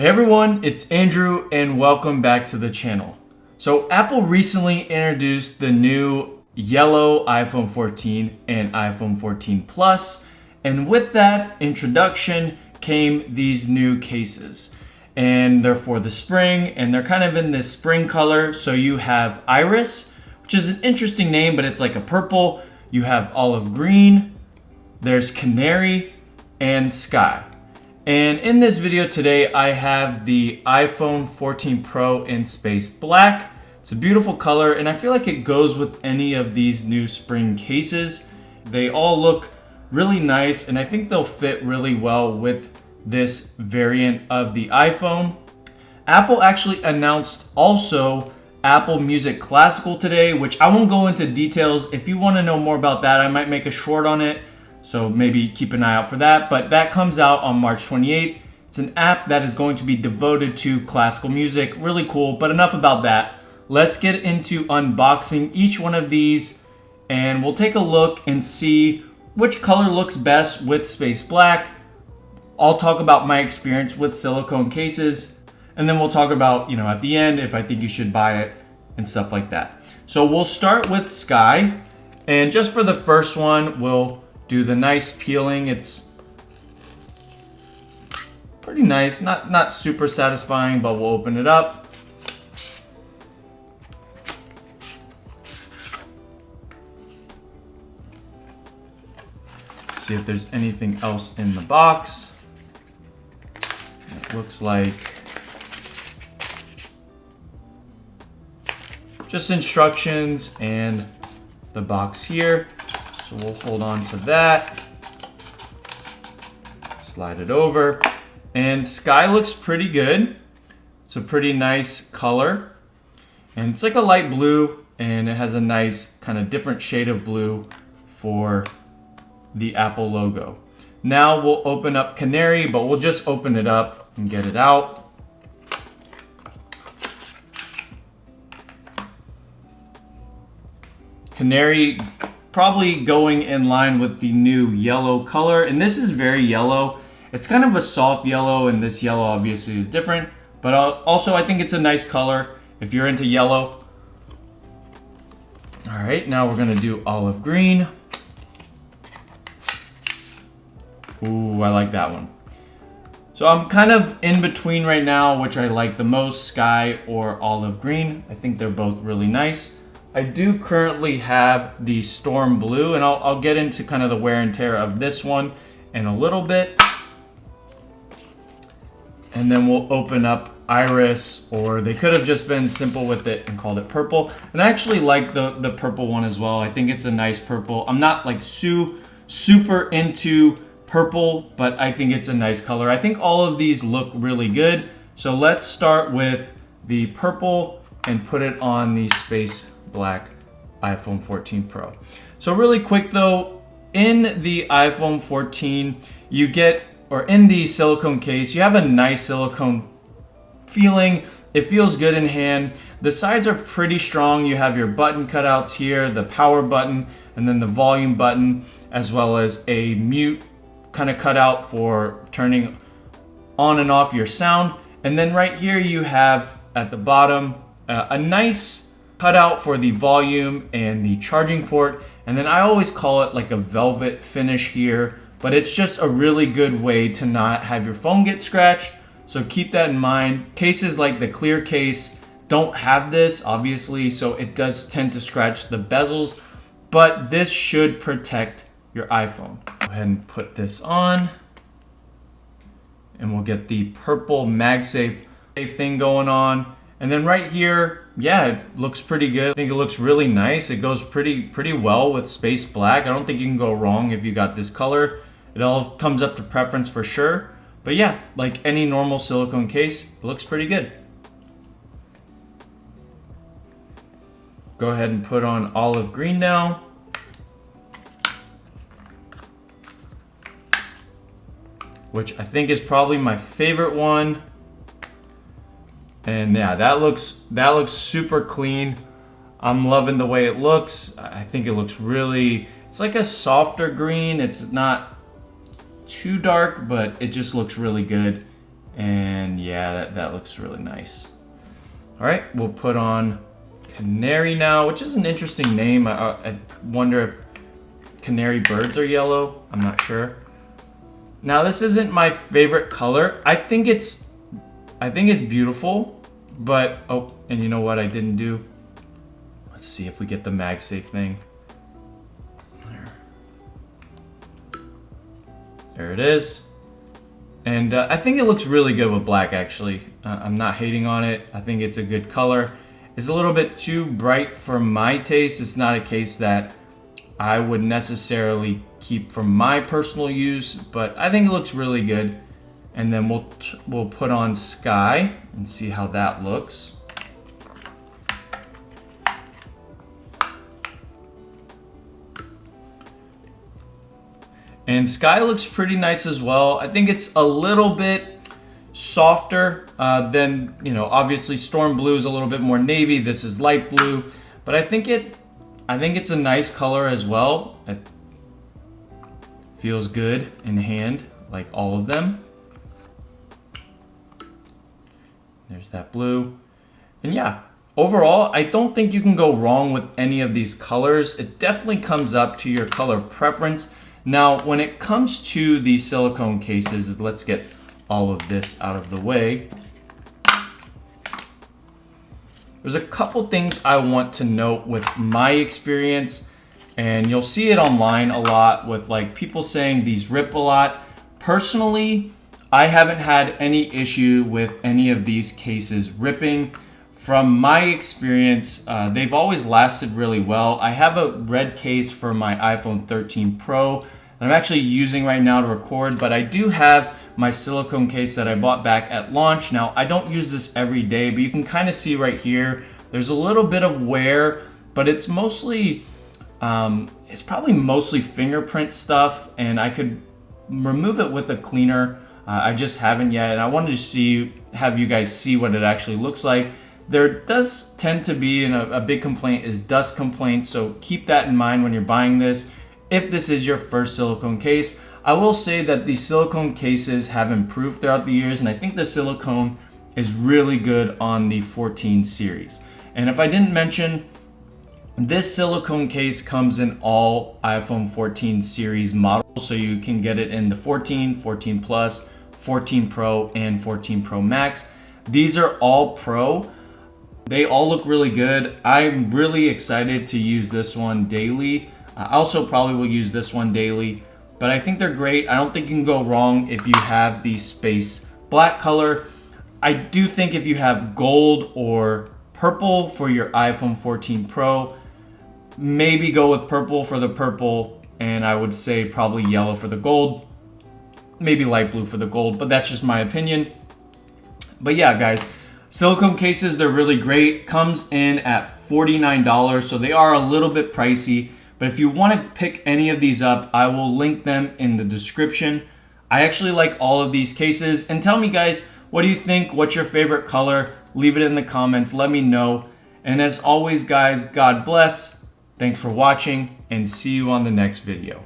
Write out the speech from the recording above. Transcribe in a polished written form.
Hey everyone, it's Andrew and welcome back to the channel. So Apple recently introduced the new yellow iPhone 14 and iPhone 14 Plus, and with that introduction came these new cases. And they're for the spring, and they're kind of in this spring color. So you have Iris, which is an interesting name, but it's like a purple. You have olive green, there's canary, and sky. And in this video today, I have the iPhone 14 Pro in space black. It's a beautiful color, and I feel like it goes with any of these new spring cases. They all look really nice, and I think they'll fit really well with this variant of the iPhone. Apple actually announced also Apple Music Classical today, which I won't go into details. If you want to know more about that, I might make a short on it. So maybe keep an eye out for that. But that comes out on March 28th. It's an app that is going to be devoted to classical music. Really cool, but enough about that. Let's get into unboxing each one of these, and we'll take a look and see which color looks best with space black. I'll talk about my experience with silicone cases, and then we'll talk about, at the end, if I think you should buy it and stuff like that. So we'll start with Sky, and just for the first one, we'll do the nice peeling. It's pretty nice, not super satisfying, but we'll open it up. See if there's anything else in the box. It looks like just instructions and the box here. So we'll hold on to that, slide it over, and Sky looks pretty good. It's a pretty nice color, and it's like a light blue, and it has a nice kind of different shade of blue for the Apple logo. Now we'll open up Canary, but we'll just open it up and get it out. Canary probably going in line with the new yellow color, and this is very yellow. It's kind of a soft yellow, and this yellow obviously is different, but also I think it's a nice color if you're into yellow. All right, now we're gonna do olive green. Ooh, I like that one. So I'm kind of in between right now, which I like the most, Sky or olive green. I think they're both really nice. I do currently have the Storm Blue, and I'll get into kind of the wear and tear of this one in a little bit. And then we'll open up Iris, or they could have just been simple with it and called it purple. And I actually like the purple one as well. I think it's a nice purple. I'm not like super into purple, but I think it's a nice color. I think all of these look really good. So let's start with the purple and put it on the space black iPhone 14 Pro. So really quick though, in the iPhone 14, you get, or in the silicone case, you have a nice silicone feeling. It feels good in hand. The sides are pretty strong. You have your button cutouts here, the power button, and then the volume button, as well as a mute kind of cutout for turning on and off your sound. And then right here you have at the bottom a nice cutout for the volume and the charging port. And then I always call it like a velvet finish here, but it's just a really good way to not have your phone get scratched. So keep that in mind. Cases like the clear case don't have this, obviously, so it does tend to scratch the bezels, but this should protect your iPhone. Go ahead and put this on, and we'll get the purple MagSafe thing going on. And then right here, yeah, it looks pretty good. I think it looks really nice. It goes pretty well with space black. I don't think you can go wrong if you got this color. It all comes up to preference for sure. But yeah, like any normal silicone case, it looks pretty good. Go ahead and put on olive green now. Which I think is probably my favorite one. And yeah, that looks super clean. I'm loving the way it looks. I think it looks really, it's like a softer green. It's not too dark, but it just looks really good. And yeah, that looks really nice. All right, we'll put on Canary now, which is an interesting name. I wonder if canary birds are yellow. I'm not sure. Now this isn't my favorite color. I think it's beautiful, but oh, and you know what I didn't do? Let's see if we get the MagSafe thing. There it is. And I think it looks really good with black, actually. I'm not hating on it. I think it's a good color. It's a little bit too bright for my taste. It's not a case that I would necessarily keep for my personal use, but I think it looks really good. And then we'll put on Sky and see how that looks. And Sky looks pretty nice as well. I think it's a little bit softer than, you know, obviously Storm Blue is a little bit more navy. This is light blue, but I think it's a nice color as well. It feels good in hand, like all of them. There's that blue. And yeah, overall, I don't think you can go wrong with any of these colors. It definitely comes up to your color preference. Now, when it comes to the silicone cases, let's get all of this out of the way. There's a couple things I want to note with my experience, and you'll see it online a lot with like people saying these rip a lot. Personally, I haven't had any issue with any of these cases ripping. From my experience, they've always lasted really well. I have a red case for my iPhone 13 Pro that I'm actually using right now to record, but I do have my silicone case that I bought back at launch. Now, I don't use this every day, but you can kind of see right here, there's a little bit of wear, but it's mostly, it's probably mostly fingerprint stuff, and I could remove it with a cleaner. I just haven't yet, and I wanted to have you guys see what it actually looks like. There does tend to be, and a big complaint is dust complaints, so keep that in mind when you're buying this. If this is your first silicone case, I will say that the silicone cases have improved throughout the years, and I think the silicone is really good on the 14 series. And if I didn't mention, this silicone case comes in all iPhone 14 series models, so you can get it in the 14, 14 Plus, 14 Pro, and 14 Pro Max. These are all Pro. They all look really good. I'm really excited to use this one daily. I also probably will use this one daily, but I think they're great. I don't think you can go wrong if you have the space black color. I do think if you have gold or purple for your iPhone 14 Pro, maybe go with purple for the purple, and I would say probably yellow for the gold, maybe light blue for the gold, but that's just my opinion. But yeah, guys, silicone cases, they're really great. Comes in at $49, so they are a little bit pricey. But if you want to pick any of these up, I will link them in the description. I actually like all of these cases. And tell me, guys, what do you think? What's your favorite color? Leave it in the comments. Let me know. And as always, guys, God bless. Thanks for watching, and see you on the next video.